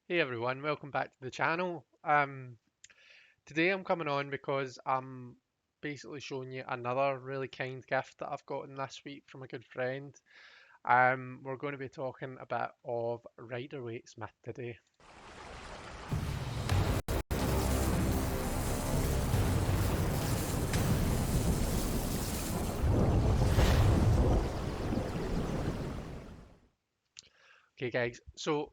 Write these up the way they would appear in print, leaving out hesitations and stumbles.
Hey everyone, welcome back to the channel. Today I'm coming on because I'm basically showing you another really kind gift that I've gotten this week from a good friend. We're going to be talking a bit of Rider-Waite Smith today. Okay guys, so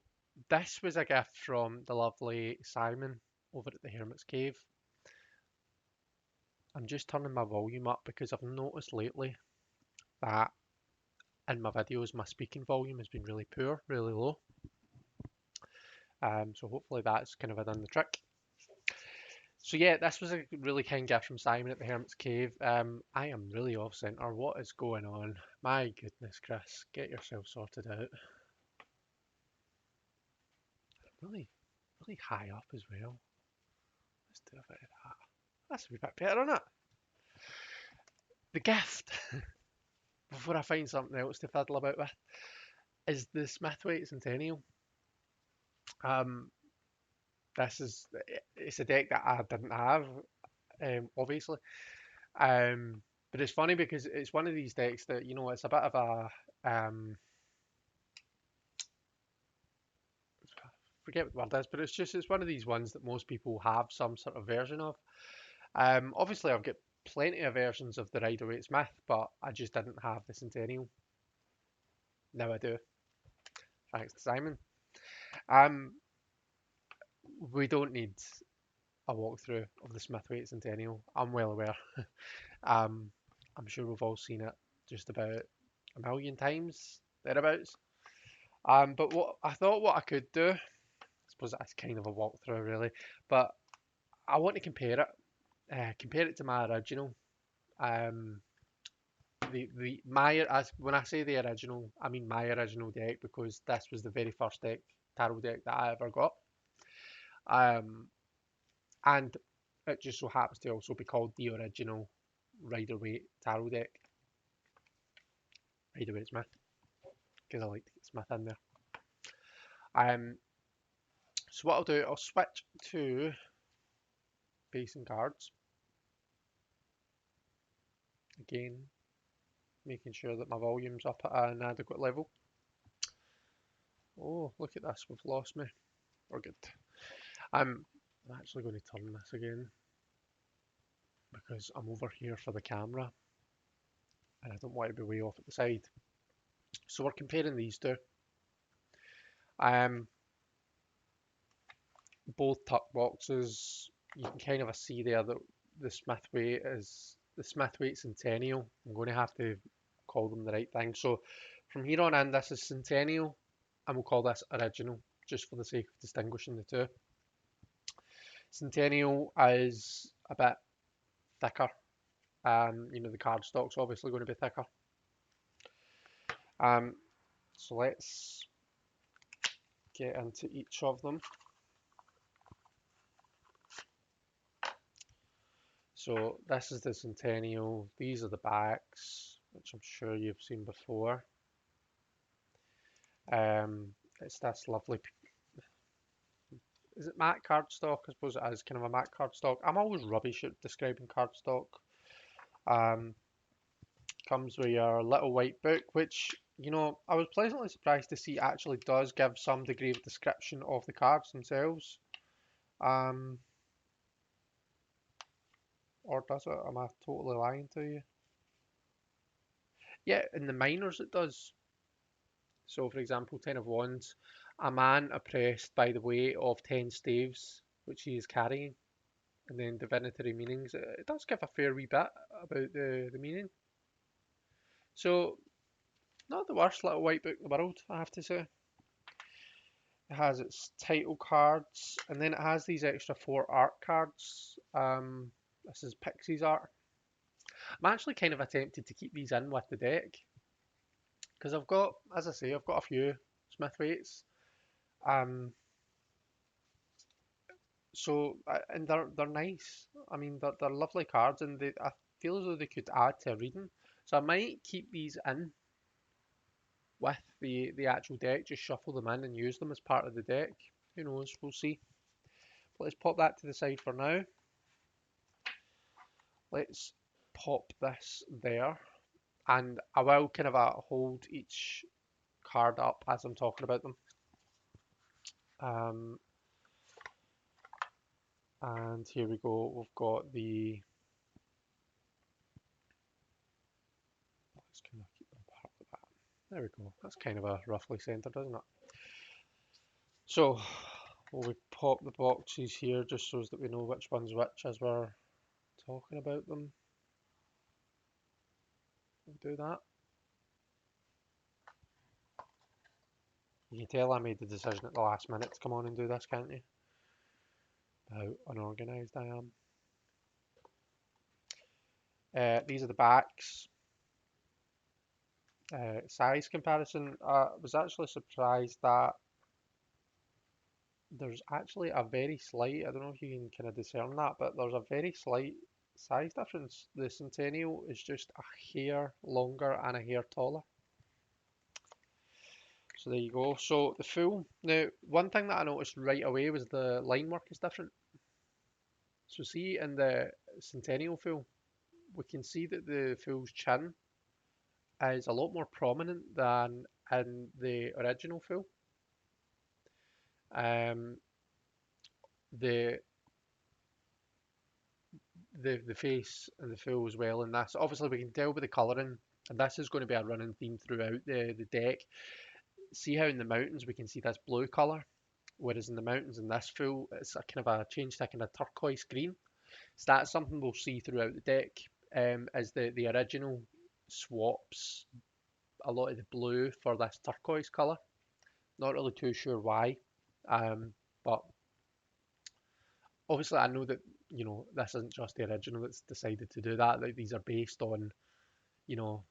this was a gift from the lovely Simon over at the Hermit's Cave. I'm just turning my volume up because I've noticed lately that in my videos my speaking volume has been really poor, really low. So hopefully that's kind of done the trick. So yeah, this was a really kind gift from Simon at the Hermit's Cave. I am really off centre. What is going on? My goodness, Chris, get yourself sorted out. Really, really high up as well. Let's do a bit of that. That's a wee bit better, isn't it? The gift, before I find something else to fiddle about with, is the SMITH-WAITE Centennial. Um, this is it's a deck that I didn't have, obviously. But it's funny because it's one of these decks that it's a bit of a forget what the word is, but it's one of these ones that most people have some sort of version of. Obviously, I've got plenty of versions of the Rider-Waite Smith, but I just didn't have the Centennial. Now I do, thanks to Simon. Um, we don't need a walkthrough of the Smith-Waite Centennial. I'm well aware. um, I'm sure we've all seen it just about a million times thereabouts. But what I could do, I suppose that's kind of a walkthrough really, but I want to compare it to my original. Um, the my as when I say the original, I mean my original deck because this was the very first tarot deck that I ever got. Um, and it just so happens to also be called the original Rider-Waite tarot deck, Rider-Waite Smith, because I like to get Smith in there. Um, so what I'll do, I'll switch to facing cards again, making sure that my volume's up at an adequate level. Oh, look at this, we've lost me. We're good. I'm actually going to turn this again because I'm over here for the camera and I don't want to be way off at the side. So we're comparing these two. Um, both tuck boxes. You can kind of see there that the SMITH-WAITE is the SMITH-WAITE Centennial. I'm going to have to call them the right thing. So from here on in, this is Centennial, and we'll call this Original, just for the sake of distinguishing the two. Centennial is a bit thicker. The cardstock's obviously going to be thicker. Um, so let's get into each of them. So this is the Centennial. These are the backs, which I'm sure you've seen before. It's this lovely. Is it matte cardstock? I suppose it is kind of a matte cardstock. I'm always rubbish at describing cardstock. Um, Comes with your little white book, which I was pleasantly surprised to see actually does give some degree of description of the cards themselves. Um, or does it? Am I totally lying to you? Yeah, in the minors it does. So, for example, Ten of Wands, a man oppressed by the weight of 10 staves, which he is carrying. And then divinatory meanings, it does give a fair wee bit about the meaning. So, not the worst little white book in the world, I have to say. It has its title cards, and then it has these extra 4 art cards. This is Pixie's art. I'm actually kind of tempted to keep these in with the deck because I've got, as I say, I've got a few SMITH-WAITEs. Um, and they're nice. I mean, they're lovely cards, and I feel as though they could add to a reading. So I might keep these in with the actual deck, just shuffle them in and use them as part of the deck. Who knows? We'll see. But let's pop that to the side for now. Let's pop this there. And I will kind of hold each card up as I'm talking about them. And here we go. We've got the. Let's kind of keep them apart like that. There we go. That's kind of a roughly centered, isn't it? So we pop the boxes here just so that we know which one's which as we're talking about them. We'll do that. You can tell I made the decision at the last minute to come on and do this, can't you? How unorganised I am. These are the backs. Size comparison. I was actually surprised that there's actually a very slight, I don't know if you can kind of discern that, but there's a very slight size difference. The Centennial is just a hair longer and a hair taller. So there you go. So the full. Now, one thing that I noticed right away was the line work is different. So see in the Centennial full, we can see that the full's chin is a lot more prominent than in the original full. Um, the the face and the full as well in this. Obviously, we can tell by the colouring, and this is going to be a running theme throughout the deck. See how in the mountains we can see this blue colour, whereas in the mountains in this full, it's a kind of a change to kind of turquoise green. So that's something we'll see throughout the deck. As the original swaps a lot of the blue for this turquoise colour. Not really too sure why, but obviously I know that this isn't just the original that's decided to do that. Like, these are based on you know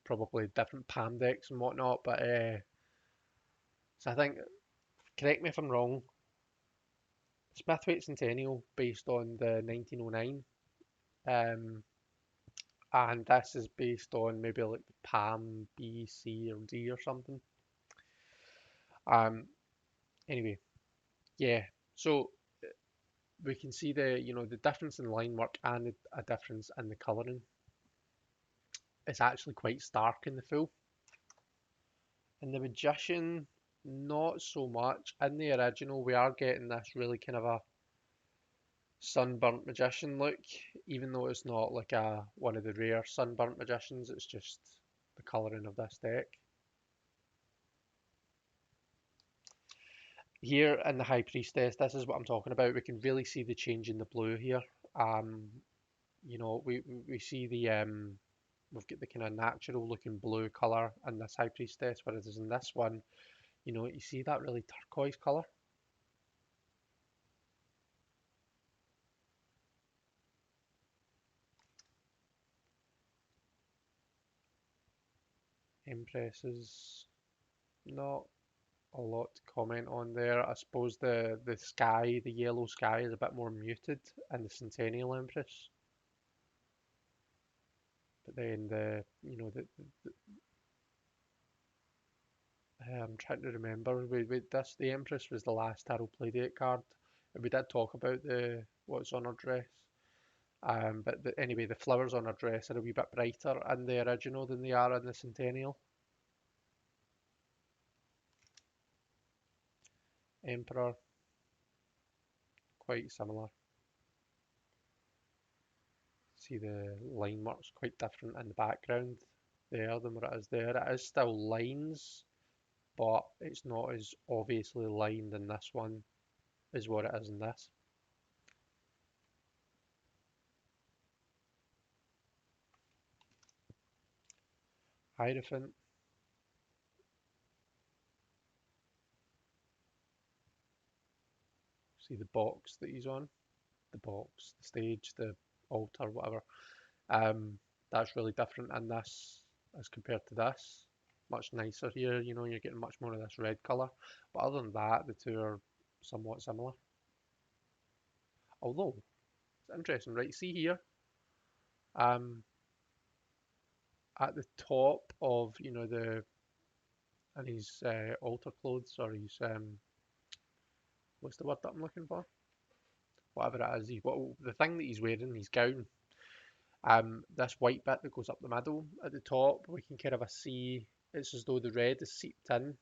probably different PAM decks and whatnot. But so I think, correct me if I'm wrong, Smith-WAITE Centennial based on the 1909, and this is based on maybe like the PAM B, C, or D or something. Anyway, yeah. So we can see the difference in line work and a difference in the colouring. It's actually quite stark in the full. In the Magician, not so much. In the original, we are getting this really kind of a sunburnt Magician look, even though it's not like one of the rare sunburnt Magicians. It's just the colouring of this deck. Here in the High Priestess, this is what I'm talking about. We can really see the change in the blue here. We see we've got the kind of natural looking blue colour in this High Priestess, whereas in this one, you see that really turquoise colour. Empresses, not a lot to comment on there. I suppose the sky, the yellow sky, is a bit more muted in the Centennial Empress. But then I'm trying to remember. The Empress was the last Tarot Playdate card. We did talk about what's on her dress. But anyway, the flowers on her dress are a wee bit brighter in the original than they are in the Centennial. Emperor, quite similar. See the line marks quite different in the background there than what it is there. It is still lines, but it's not as obviously lined in this one as what it is in this. Hierophant. See the box that he's on? The box, the stage, the altar, whatever. That's really different in this as compared to this. Much nicer here, you're getting much more of this red colour. But other than that, the two are somewhat similar. Although, it's interesting, right? See here, at the top of, in his altar clothes, or his what's the word that I'm looking for? Whatever it is, the thing that he's wearing, his gown. This white bit that goes up the middle at the top, we can kind of see it's as though the red is seeped in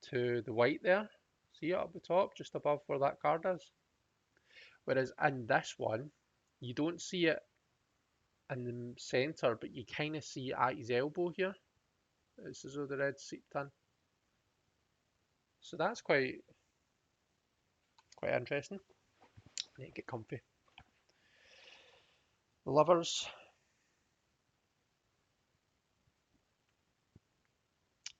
to the white there. See it up the top, just above where that card is. Whereas in this one, you don't see it in the centre, but you kind of see it at his elbow here. It's as though the red's seeped in. So that's quite interesting. Need to get comfy. The lovers.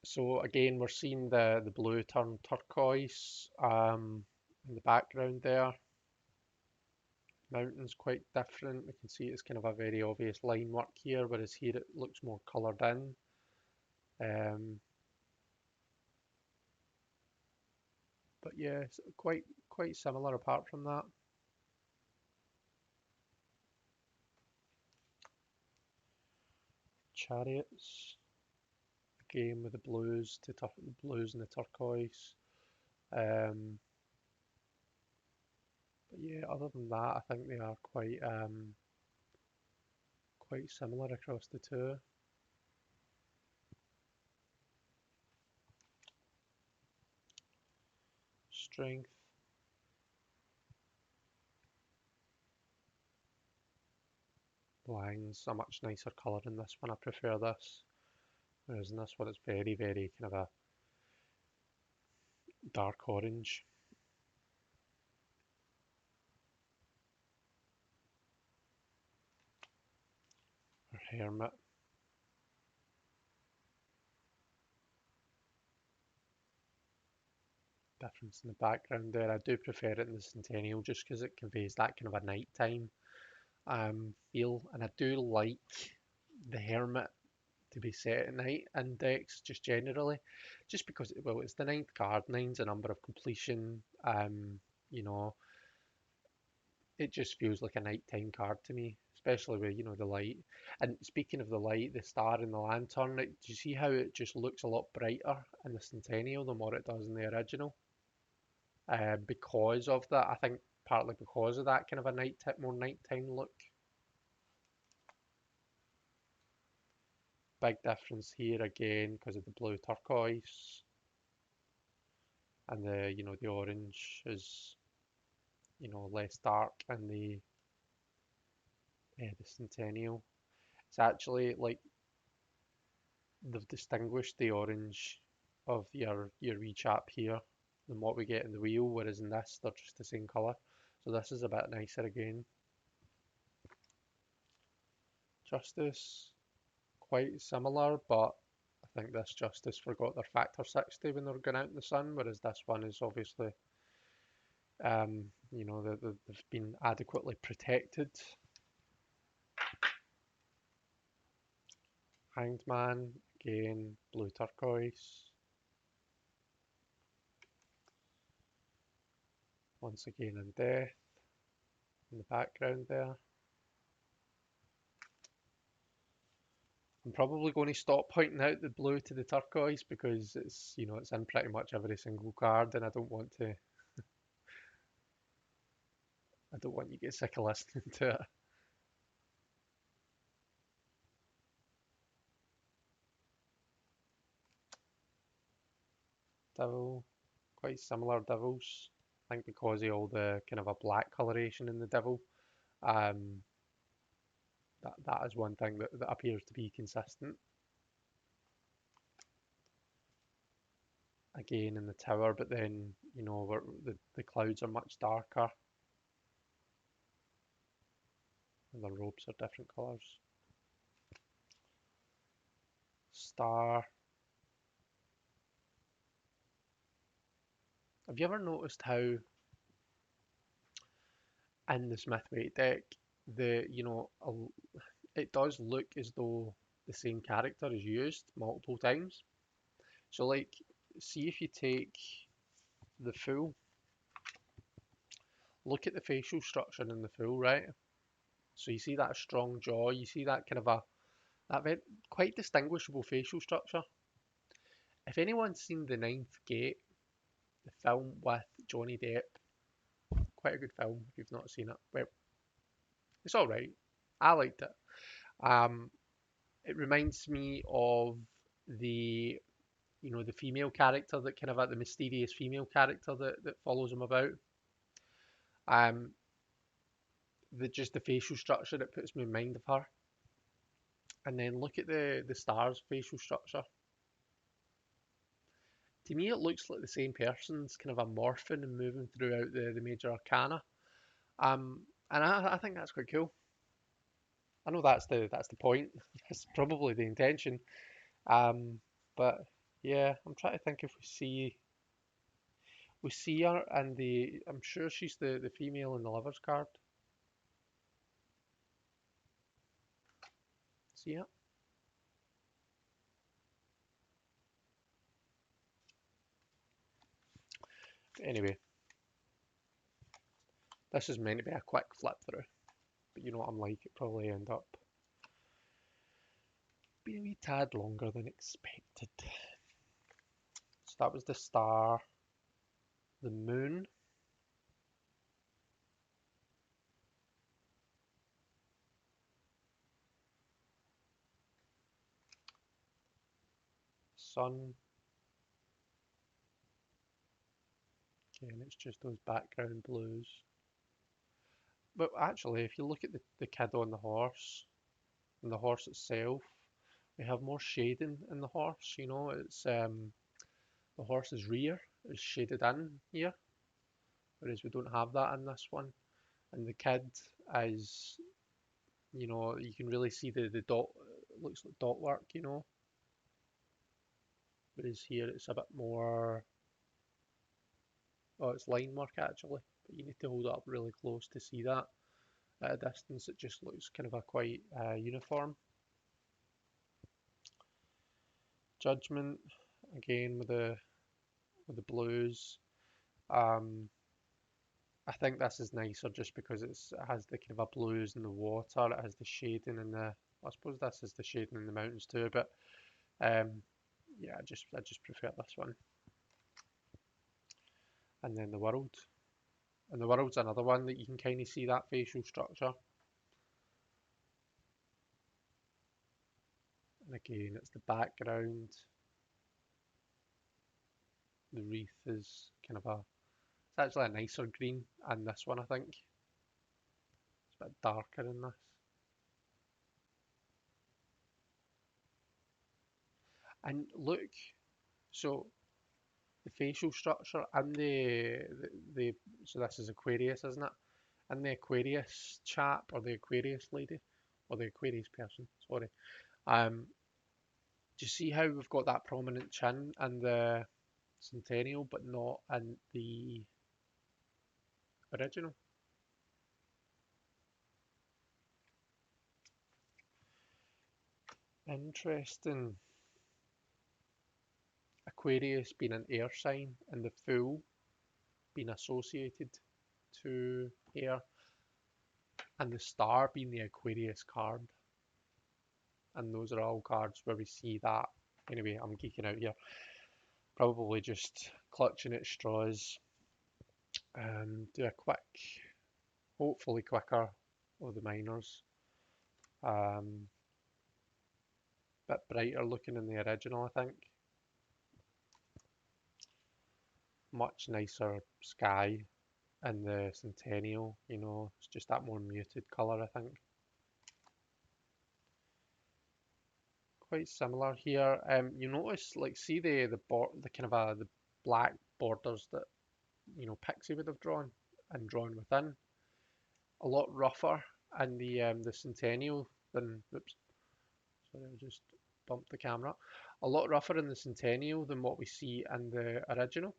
So again, we're seeing the blue turn turquoise in the background there. Mountain's quite different. We can see it's kind of a very obvious line work here, whereas here it looks more coloured in. But yeah, it's quite similar apart from that. Chariots, again with the blues and the turquoise. But yeah, other than that, I think they are quite similar across the two. Strength. Lines, a much nicer colour in this one. I prefer this. Whereas in this one, it's very, very kind of a dark orange. Or hermit. Difference in the background there. I do prefer it in the Centennial just because it conveys that kind of a nighttime feel, and I do like the hermit to be set at night in decks just generally, just because well it's the ninth card. Nine's a number of completion. You know, it just feels like a nighttime card to me, especially with the light. And speaking of the light, the star and the lantern, do you see how it just looks a lot brighter in the Centennial than what it does in the original? Because of that, I think partly because of that kind of a more nighttime look. Big difference here again because of the blue turquoise, and the orange is less dark in the Centennial. It's actually like they've distinguished the orange of your wee chap here than what we get in the wheel, whereas in this they're just the same colour. So this is a bit nicer again. Justice, quite similar, but I think this Justice forgot their factor 60 when they were going out in the sun, whereas this one is obviously, they've been adequately protected. Hanged Man, again, blue turquoise. Once again in death, in the background there. I'm probably going to stop pointing out the blue to the turquoise because it's in pretty much every single card, and I don't want you to get sick of listening to it. Devil, quite similar devils. I think because of all the kind of a black coloration in the devil, um, that is one thing that appears to be consistent. Again in the tower, but then where the clouds are much darker and the robes are different colours. Star. Have you ever noticed how in the Smith-Waite deck it does look as though the same character is used multiple times? So like, see if you take the Fool, look at the facial structure in the Fool, right? So you see that strong jaw, you see that kind of that very quite distinguishable facial structure. If anyone's seen the Ninth Gate, the film with Johnny Depp. Quite a good film if you've not seen it. Well, it's all right. I liked it. Um, it reminds me of the the female character that kind of the mysterious female character that follows him about. Um, just the facial structure that puts me in mind of her. And then look at the star's facial structure. To me, it looks like the same person's kind of a morphing and moving throughout the major arcana. And I think that's quite cool. I know that's the point. That's probably the intention. Um, but yeah, I'm trying to think if we see her, and I'm sure she's the female in the lovers card. See it? Anyway, this is meant to be a quick flip through, but you know what I'm like, it probably end up being a wee tad longer than expected. So that was the star, the moon, sun. Okay, and it's just those background blues. But actually, if you look at the kid on the horse and the horse itself, we have more shading in the horse. It's the horse's rear is shaded in here, whereas we don't have that in this one. And the kid is, you can really see the dot, it looks like dot work. Whereas here it's a bit more, oh, it's line work actually, but you need to hold it up really close to see that. At a distance, it just looks kind of a quite uniform. Judgment, again with the blues. Um, I think this is nicer just because it has the kind of a blues in the water. It has the shading in the. I suppose this is the shading in the mountains too, but yeah, I just prefer this one. And then the world, and the world's another one that you can kind of see that facial structure. And again, it's the background. The wreath is kind of it's actually a nicer green, and this one I think it's a bit darker in this. And look, so the facial structure and the so this is Aquarius, isn't it? And the Aquarius chap or the Aquarius lady or the Aquarius person, sorry. Do you see how we've got that prominent chin in the Centennial, but not in the original? Interesting. Aquarius being an air sign and the Fool being associated to air, and the star being the Aquarius card. And those are all cards where we see that. Anyway, I'm geeking out here. Probably just clutching at straws. Do a quick, hopefully quicker, of the minors. Bit brighter looking in the original, I think. Much nicer sky in the Centennial. It's just that more muted colour, I think. Quite similar here. You notice, like, see the kind of the black borders that Pixie would have drawn within. A lot rougher in the Centennial than. Oops, sorry, I just bumped the camera. A lot rougher in the Centennial than what we see in the original.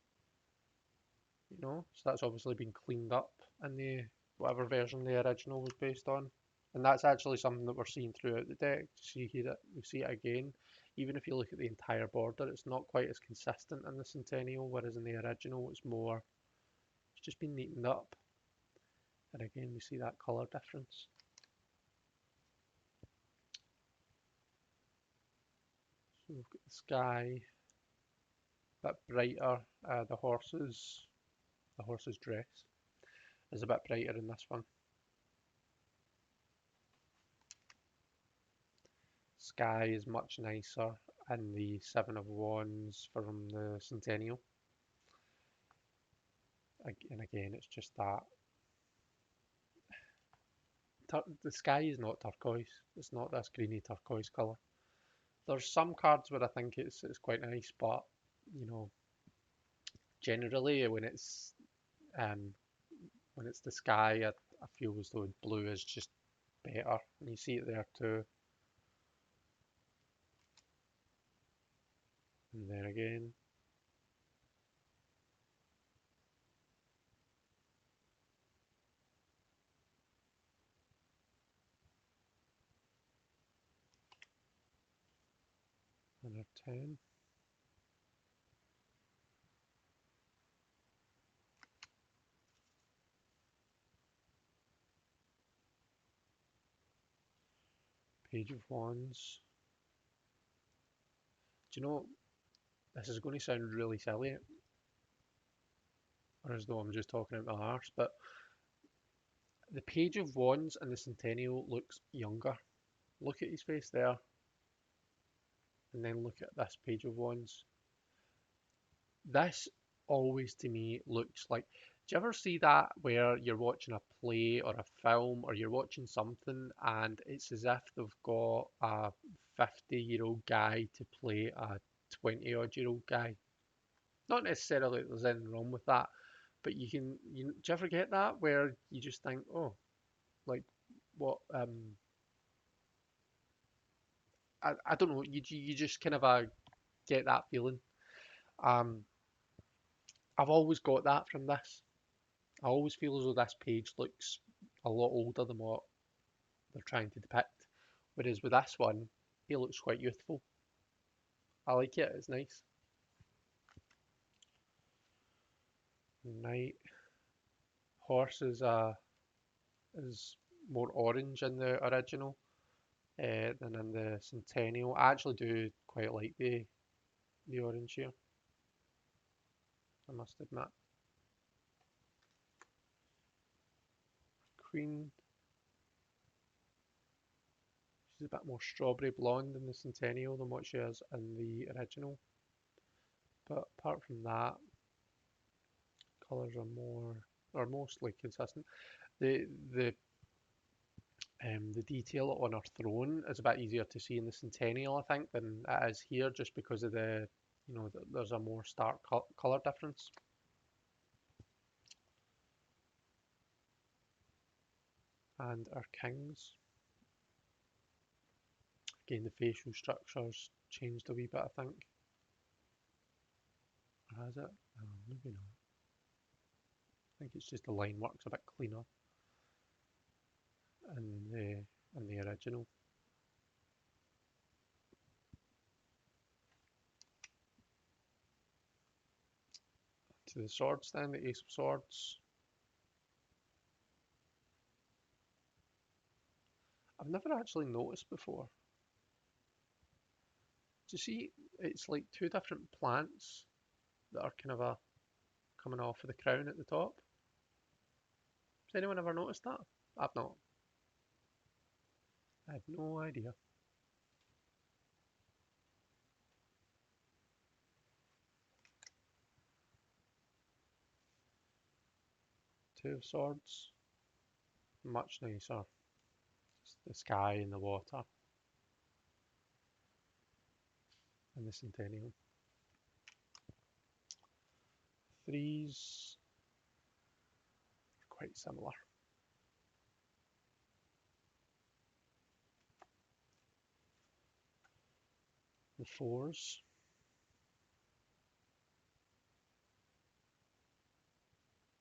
So that's obviously been cleaned up in the whatever version the original was based on. And that's actually something that we're seeing throughout the deck. See here, we see it again. Even if you look at the entire border, it's not quite as consistent in the Centennial, whereas in the original it's just been neatened up. And again, we see that colour difference. So we've got the sky, bit brighter. The horse's dress is a bit brighter in this one. Sky is much nicer in the Seven of Wands from the Centennial. And again, it's just that the sky is not turquoise. It's not this greeny turquoise colour. There's some cards where I think it's quite nice, but you know, generally um, when it's the sky, I feel as though blue is just better, and you see it there too. And there again. Another 10. Page of Wands. Do you know, this is going to sound really silly, or as though I'm just talking out my arse, but the Page of Wands in the Centennial looks younger. Look at his face there, and then look at this Page of Wands. This always to me looks like. Do you ever see that where you're watching a play or a film or you're watching something and it's as if they've got a 50-year-old guy to play a 20-odd-year-old guy? Not necessarily that there's anything wrong with that, but do you ever get that where you just think, oh, like what, I don't know, you just kind of get that feeling. Um, I've always got that from this. I always feel as though this page looks a lot older than what they're trying to depict. Whereas with this one, he looks quite youthful. I like it, it's nice. Knight. Horse is more orange in the original than in the Centennial. I actually do quite like the orange here, I must admit. Queen. She's a bit more strawberry blonde in the Centennial than what she is in the original. But apart from that, colours are mostly consistent. The the detail on her throne is a bit easier to see in the Centennial, I think, than it is here, just because of there's a more stark colour difference. And our kings. Again, the facial structure's changed a wee bit, I think. Or has it? Oh, maybe not. I think it's just the line work's a bit cleaner in the original. To the swords then, the Ace of Swords. I've never actually noticed before. Do you see, it's like two different plants that are kind of coming off of the crown at the top. Has anyone ever noticed that? I've not. I had no idea. Two of Swords, much nicer. It's the sky and the water and the Centennial. Threes, quite similar. The fours,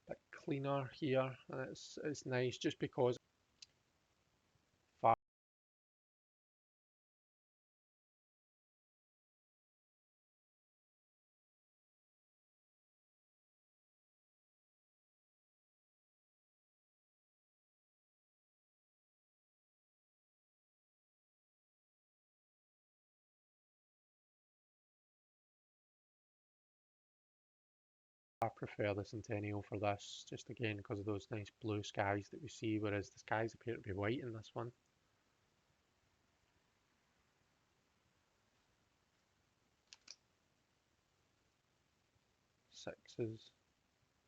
a bit cleaner here, and it's nice just because I prefer the Centennial for this, just again because of those nice blue skies that we see, whereas the skies appear to be white in this one. Sixes,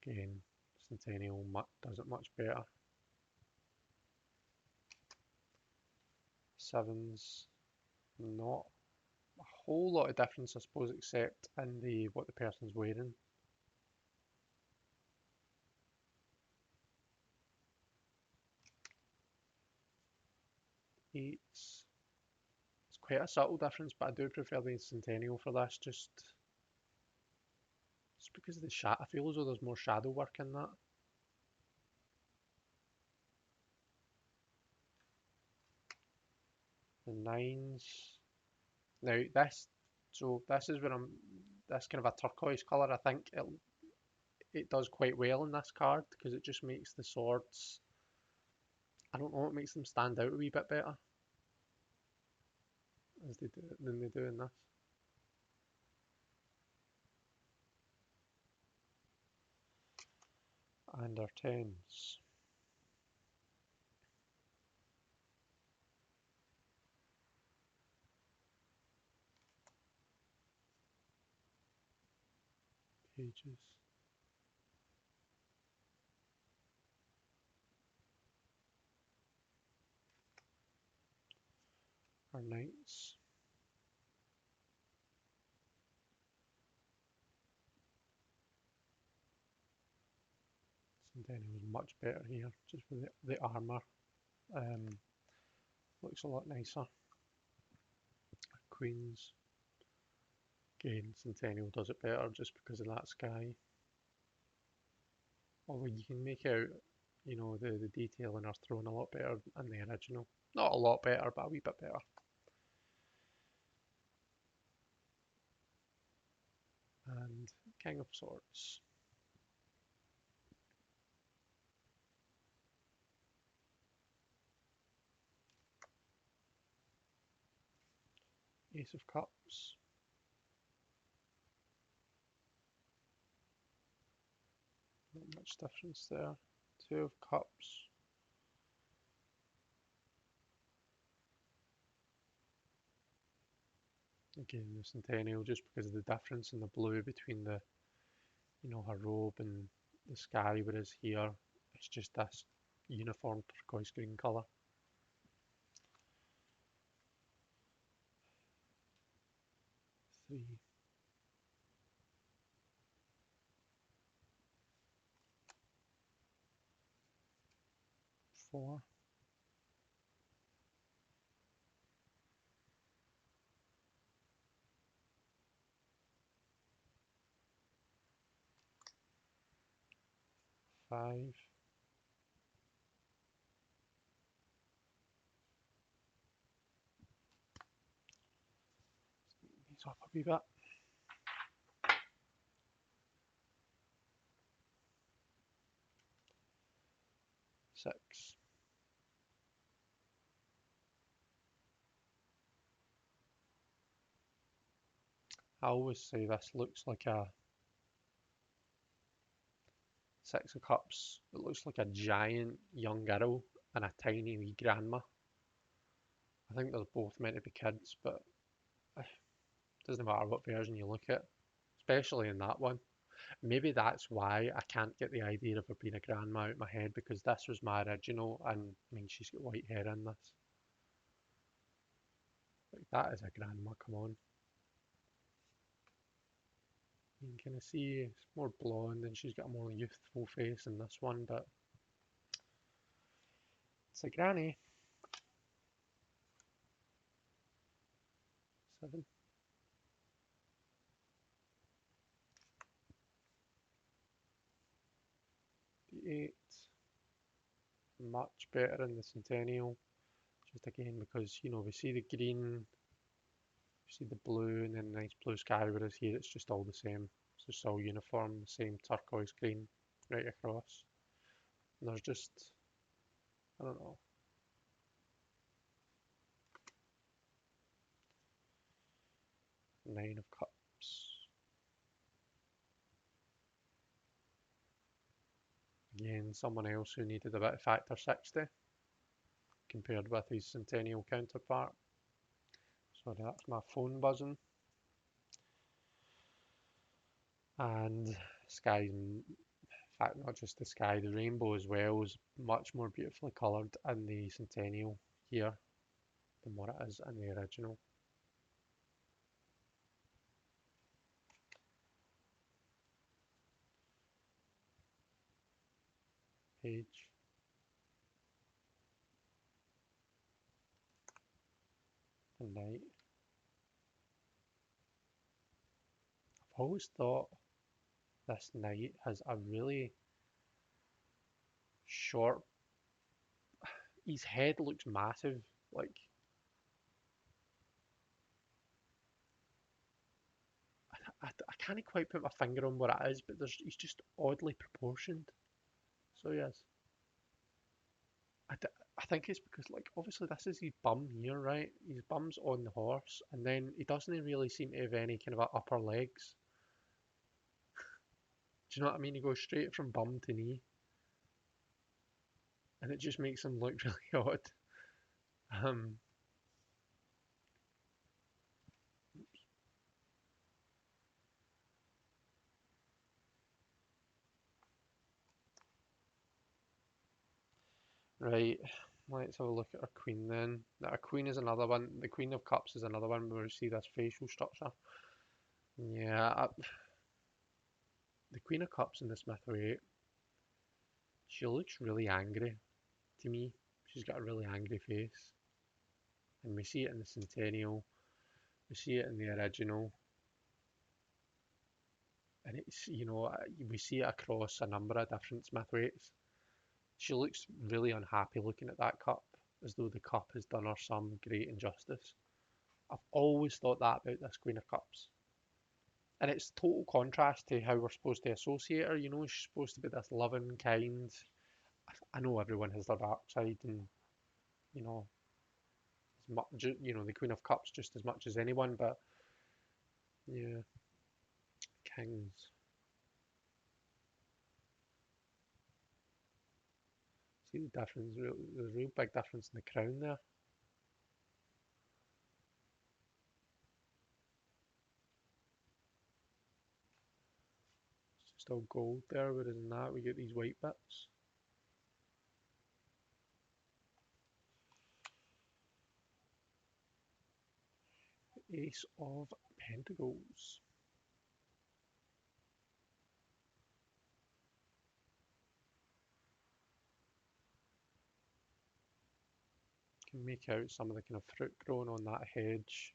again, Centennial does it much better. Sevens, not a whole lot of difference, I suppose, except in the what the person's wearing. Eights, it's quite a subtle difference, but I do prefer the Centennial for this, just because of the shadow. I feel as though there's more shadow work in that. The nines. Now this, so this is where this kind of a turquoise colour. I think it does quite well in this card because it just makes the swords. I don't know, it makes them stand out a wee bit better as they do than they do in this. And our tens. Pages. Our knights. Centennial is much better here, just with the armour. Looks a lot nicer. Queens. Again, Centennial does it better just because of that sky. Although you can make out, you know, the detail in our throne a lot better than the original. Not a lot better, but a wee bit better. And King of Swords. Ace of Cups. Not much difference there. Two of Cups. Again, the Centennial, just because of the difference in the blue between the, you know, her robe and the sky, whereas here it's just this uniform turquoise green colour. Three. Four. Five. These up a wee bit. Six. I always say this looks like a Six of Cups. It looks like a giant young girl and a tiny wee grandma. I think they're both meant to be kids, but it doesn't matter what version you look at, especially in that one. Maybe that's why I can't get the idea of her being a grandma out of my head, because this was my original, and I mean, she's got white hair in this. Like, that is a grandma, come on. You can kind of see it's more blonde and she's got a more youthful face in this one, but it's a granny. Seven. The eight. Much better in the Centennial. Just again because, you know, we see the green, we see the blue, and then a nice blue sky, whereas here it's just all the same. It's just all uniform, the same turquoise green right across. And there's just, I don't know. Nine of Cups. Again, someone else who needed a bit of factor 60 compared with his Centennial counterpart. So that's my phone buzzing. And sky, in fact, not just the sky, the rainbow as well is much more beautifully coloured in the Centennial here than what it is in the original. Page. And night. I've always thought this knight has a really short. His head looks massive. Like I can't quite put my finger on what it is, but he's just oddly proportioned. So yes, I think it's because like obviously this is his bum here, right? His bum's on the horse, and then he doesn't really seem to have any kind of upper legs. Do you know what I mean? He goes straight from bum to knee, and it just makes him look really odd. Um, right, let's have a look at our queen then. Our queen is another one. The Queen of Cups is another one where we see this facial structure. Yeah, the Queen of Cups in the Smith-WAITE, she looks really angry to me. She's got a really angry face. And we see it in the Centennial, we see it in the original, and it's, we see it across a number of different Smith-WAITEs. She looks really unhappy looking at that cup, as though the cup has done her some great injustice. I've always thought that about this Queen of Cups. And it's total contrast to how we're supposed to associate her. She's supposed to be this loving, kind. I know everyone has their dark side, and you know, as much, the Queen of Cups just as much as anyone. But yeah, kings. See the difference? There's a real big difference in the crown there. It's just all gold there, whereas in that we get these white bits. Ace of Pentacles. Can make out some of the kind of fruit growing on that hedge.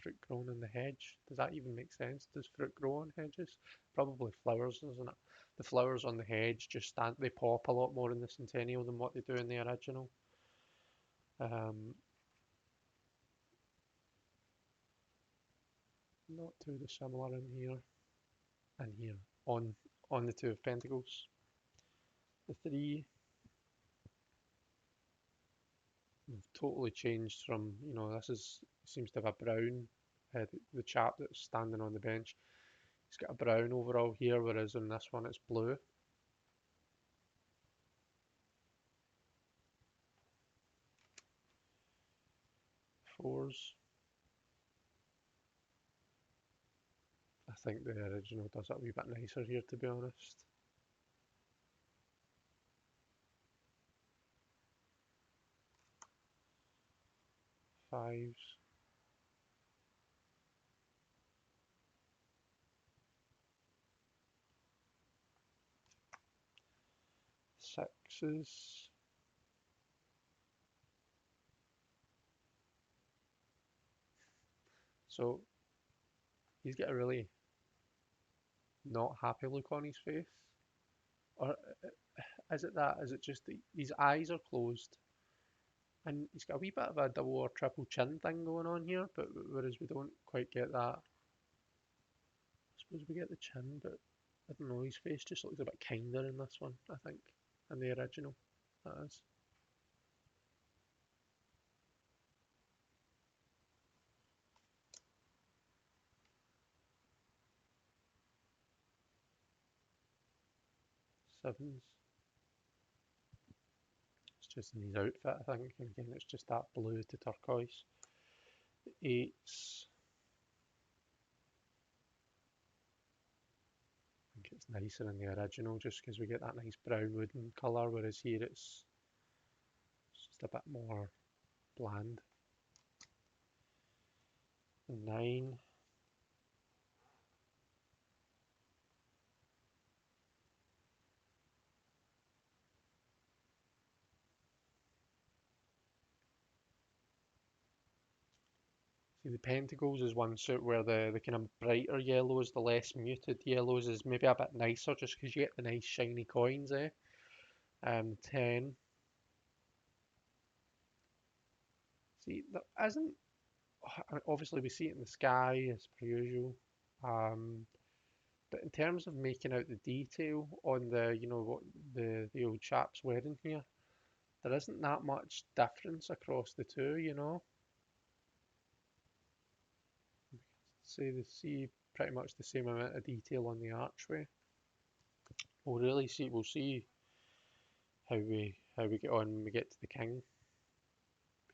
Fruit grown in the hedge. Does that even make sense? Does fruit grow on hedges? Probably flowers, isn't it? The flowers on the hedge just they pop a lot more in the Centennial than what they do in the original. Um, Not too dissimilar in here and here on the Two of Pentacles. The three, we've totally changed from, this seems to have a brown, the chap that's standing on the bench, he's got a brown overall here, whereas in this one it's blue. Fours. I think the original does it a wee bit nicer here, to be honest. Fives. Sixes. So he's got a really not happy look on his face. Or is it that? Is it just that his eyes are closed? And he's got a wee bit of a double or triple chin thing going on here, but whereas we don't quite get that. I suppose we get the chin, but I don't know, his face just looks a bit kinder in this one, I think, in the original. That is. Sevens. just in his outfit, I think. And again, it's just that blue to turquoise. The eights. I think it's nicer in the original just because we get that nice brown wooden colour, whereas here it's just a bit more bland. The 9. See, the Pentacles is one suit where the kind of brighter yellows, the less muted yellows is maybe a bit nicer just because you get the nice shiny coins, eh? 10. See, there isn't, obviously we see it in the sky as per usual, but in terms of making out the detail on the, what the old chap's wearing here, there isn't that much difference across the two. See pretty much the same amount of detail on the archway. We'll see how we get on when we get to the king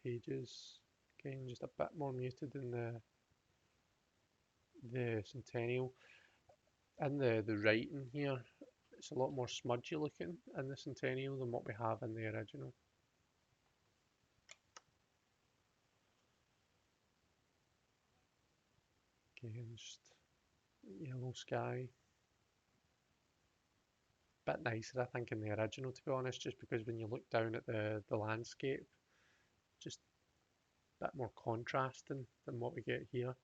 pages. Again, just a bit more muted than the Centennial. And the writing here, it's a lot more smudgy looking in the Centennial than what we have in the original. Again, just yellow sky. Bit nicer, I think, in the original, to be honest, just because when you look down at the landscape, just a bit more contrasting than what we get here.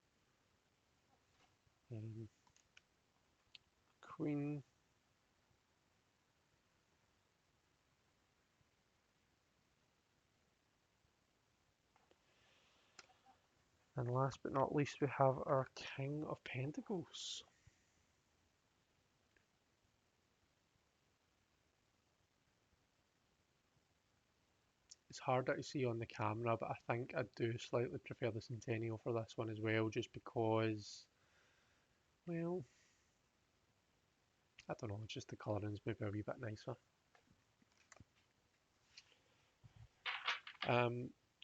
Queen. And last but not least, we have our King of Pentacles. It's harder to see on the camera, but I think I do slightly prefer the Centennial for this one as well, just because, well, I don't know, it's just the colouring's maybe a wee bit nicer.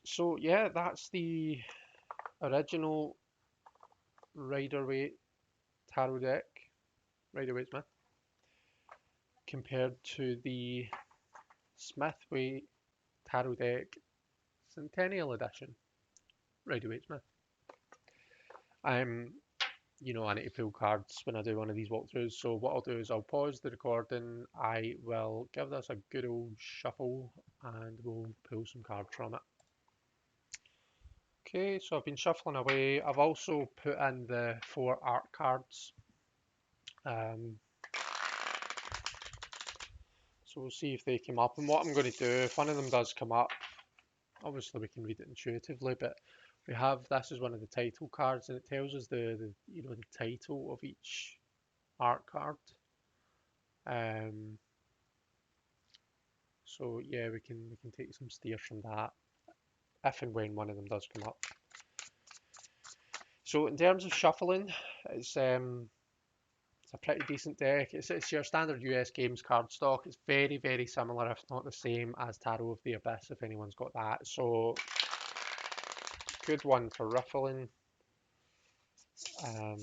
So yeah, that's the original Rider-Waite tarot deck, Rider-Waite Smith, compared to the SMITH-WAITE tarot deck Centennial edition, Rider-Waite Smith. I need to pull cards when I do one of these walkthroughs, so what I'll do is I'll pause the recording, I will give this a good old shuffle, and we'll pull some cards from it. Okay, so I've been shuffling away. I've also put in the 4 art cards. So we'll see if they come up. And what I'm going to do, if one of them does come up, obviously we can read it intuitively, but we have, this is one of the title cards, and it tells us the title of each art card. So yeah, we can take some steers from that if and when one of them does come up. So in terms of shuffling, it's a pretty decent deck. It's your standard US games card stock. It's very, very similar, if not the same, as Tarot of the Abyss, if anyone's got that. So good one for ruffling. Got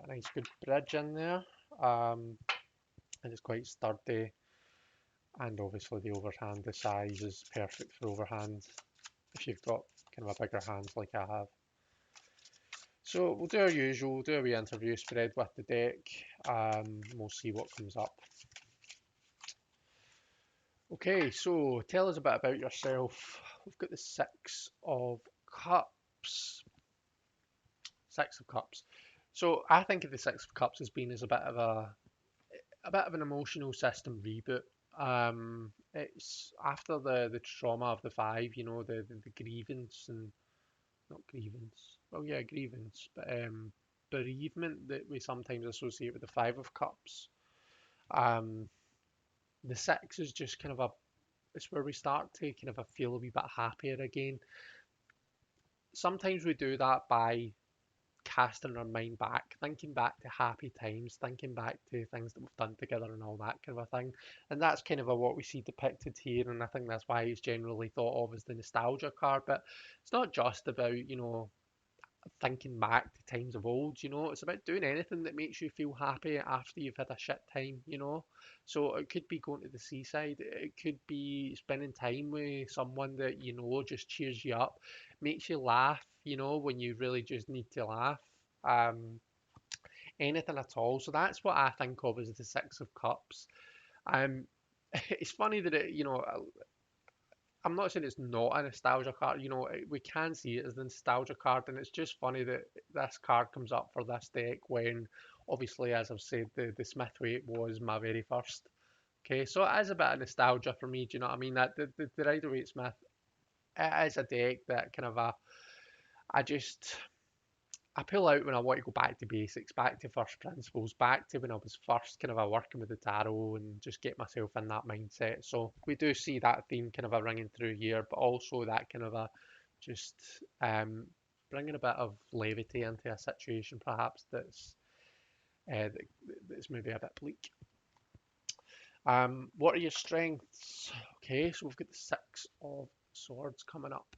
a nice good bridge in there. And it's quite sturdy. And obviously the overhand, the size is perfect for overhand if you've got kind of a bigger hand like I have. So we'll do our usual, we'll do a wee interview spread with the deck, we'll see what comes up. Okay, so tell us a bit about yourself. We've got the Six of Cups. Six of Cups. So I think of the Six of Cups as being as a bit of an emotional system reboot. It's after the trauma of the 5, the grievance and not grievance. Well, yeah, grievance, but bereavement that we sometimes associate with the 5 of Cups. The 6 is just kind of it's where we start to kind of feel a wee bit happier again. Sometimes we do that by casting our mind back, thinking back to happy times, thinking back to things that we've done together and all that kind of a thing. And that's kind of what we see depicted here, and I think that's why it's generally thought of as the nostalgia card. But it's not just about, thinking back to times of old, it's about doing anything that makes you feel happy after you've had a shit time. So it could be going to the seaside, it could be spending time with someone that just cheers you up, makes you laugh, when you really just need to laugh. Um, Anything at all. So that's what I think of as the Six of Cups. Um, it's funny that I'm not saying it's not a nostalgia card. We can see it as the nostalgia card, and it's just funny that this card comes up for this deck when, obviously, as I've said, the Smith-WAITE was my very first. Okay, so it is a bit of nostalgia for me. Do you know what I mean? That the Rider-Waite Smith, it is a deck that kind of I just I pull out when I want to go back to basics, back to first principles, back to when I was first kind of working with the tarot and just get myself in that mindset. So we do see that theme kind of ringing through here, but also that kind of just um, bringing a bit of levity into a situation perhaps that's maybe a bit bleak. What are your strengths? Okay, so we've got the Six of Swords coming up.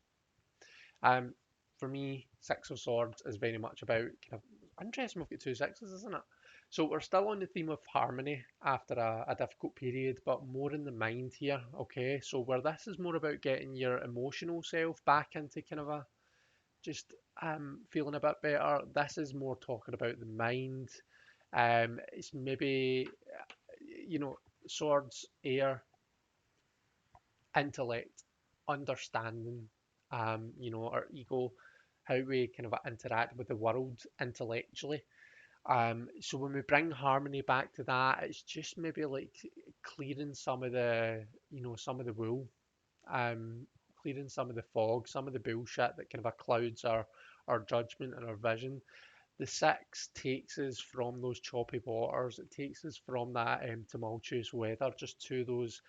Um, for me, Six of Swords is very much about kind of interesting. We've got two sixes, isn't it? So we're still on the theme of harmony after a difficult period, but more in the mind here. Okay, so where this is more about getting your emotional self back into kind of a just feeling a bit better. This is more talking about the mind. It's maybe you know swords, air, intellect, understanding, our ego, how we kind of interact with the world intellectually. So when we bring harmony back to that, it's just maybe like clearing some of the wool, um, clearing some of the fog, some of the bullshit that kind of clouds our judgment and our vision. The six takes us from those choppy waters. It takes us from that tumultuous weather just to those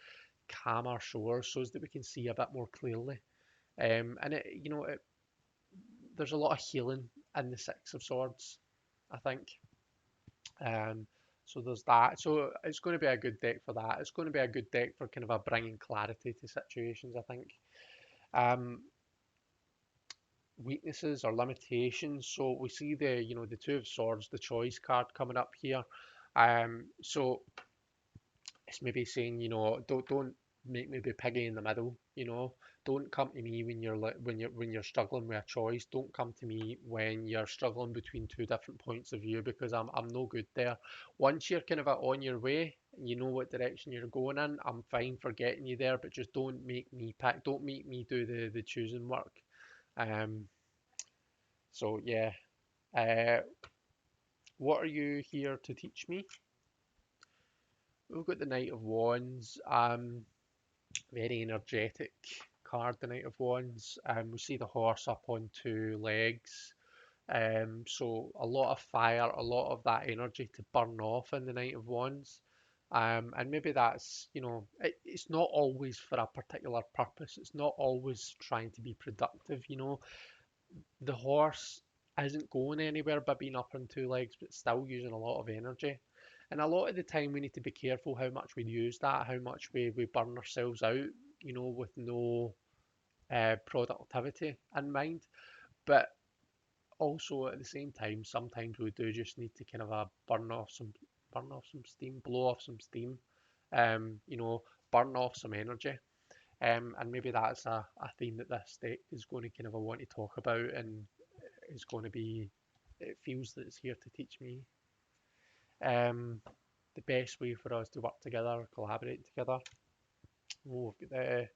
calmer shores so that we can see a bit more clearly. And there's a lot of healing in the Six of Swords, I think. Um, so there's that. So it's going to be a good deck for that. It's going to be a good deck for kind of a bringing clarity to situations, I think. Um, Weaknesses or limitations. So we see the Two of Swords, the choice card coming up here. So it's maybe saying, don't make me be piggy in the middle. Don't come to me when you're struggling with a choice. Don't come to me when you're struggling between two different points of view because I'm no good there. Once you're kind of on your way, and you know what direction you're going in, I'm fine for getting you there, but just don't make me pick. Don't make me do the choosing work. Um. So yeah. Uh. What are you here to teach me? We've got the Knight of Wands. Very energetic card, the Knight of Wands. We see the horse up on two legs. So a lot of fire, a lot of that energy to burn off in the Knight of Wands. And maybe it's not always for a particular purpose. It's not always trying to be productive. The horse isn't going anywhere by being up on two legs, but still using a lot of energy. And a lot of the time, we need to be careful how much we use that, how much we burn ourselves out, with no productivity in mind. But also at the same time, sometimes we do just need to kind of burn off some steam, blow off some steam, um, you know, burn off some energy. And maybe that's a theme that this deck is going to kind of want to talk about and is going to be, it feels that it's here to teach me. The best way for us to work together, collaborate together. Oh, we've got the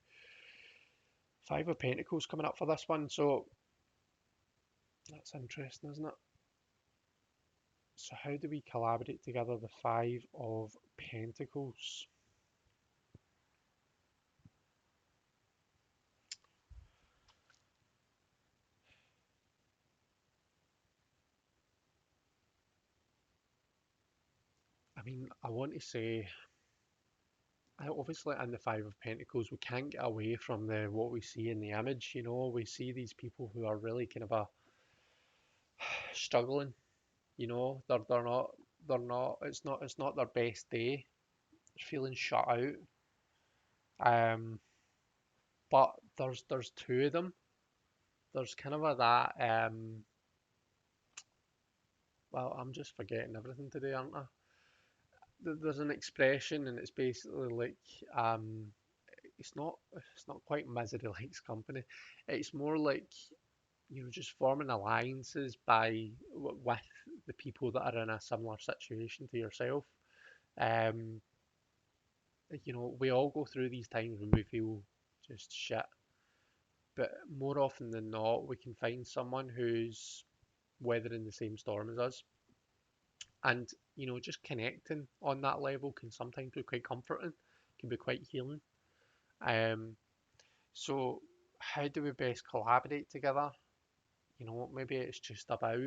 Five of Pentacles coming up for this one, so that's interesting, isn't it? So how do we collaborate together? The Five of Pentacles. I mean, I want to say, obviously in the Five of Pentacles, we can't get away from what we see in the image. We see these people who are really kind of struggling. You know, it's not their best day. They're feeling shut out. Um, but there's two of them. There's kind of a that well, I'm just forgetting everything today, aren't I? There's an expression, and it's basically like um, it's not quite misery likes company. It's more like just forming alliances with the people that are in a similar situation to yourself. Um, we all go through these times when we feel just shit, but more often than not, we can find someone who's weathering the same storm as us. And, just connecting on that level can sometimes be quite comforting, can be quite healing. Um, so how do we best collaborate together? Maybe it's just about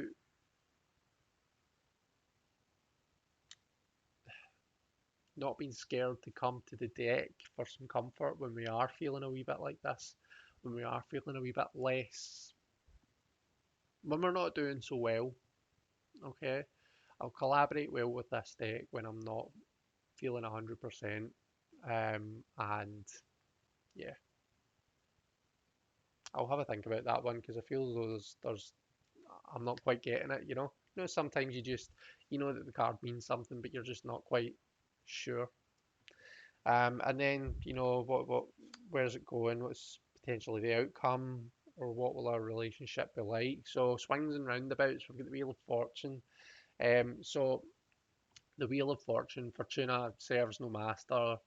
not being scared to come to the deck for some comfort when we are feeling a wee bit like this, when we are feeling a wee bit less, when we're not doing so well, okay? I'll collaborate well with this deck when I'm not feeling 100%. And yeah, I'll have a think about that one because I feel as though I'm not quite getting it. Sometimes you know that the card means something, but you're just not quite sure. And then, where's it going? What's potentially the outcome, or what will our relationship be like? So swings and roundabouts. We've got the Wheel of Fortune. So the Wheel of Fortune, Fortuna serves no master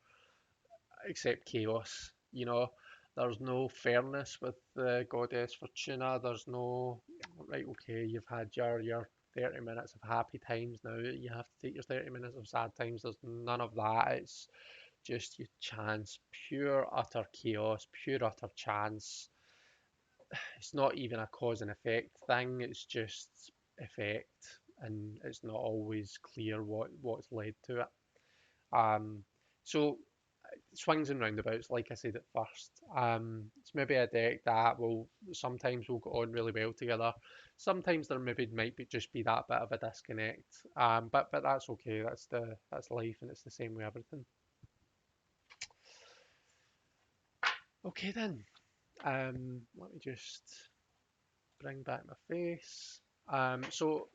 except chaos. There's no fairness with the goddess Fortuna. There's no right. Okay, you've had your 30 minutes of happy times. Now you have to take your 30 minutes of sad times. There's none of that. It's just your chance, pure utter chaos, pure utter chance. It's not even a cause and effect thing, it's just effect, and it's not always clear what's led to it. Um, so swings and roundabouts, like I said at first. It's maybe a deck that will sometimes will go on really well together. Sometimes there maybe might just be that bit of a disconnect. But that's okay. That's life, and it's the same with everything. Okay then. Let me just bring back my face. So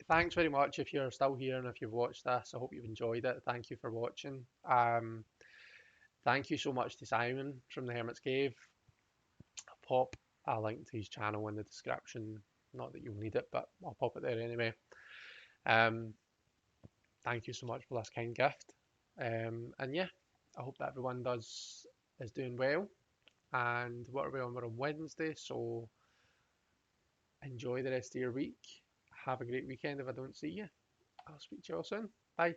thanks very much if you're still here and if you've watched this. I hope you've enjoyed it. Thank you for watching. Thank you so much to Simon from the Hermit's Cave. I'll pop a link to his channel in the description. Not that you'll need it, but I'll pop it there anyway. Um, Thank you so much for this kind gift. And yeah, I hope that everyone is doing well. And what are we on? We're on Wednesday, so enjoy the rest of your week. Have a great weekend if I don't see you. I'll speak to you all soon. Bye.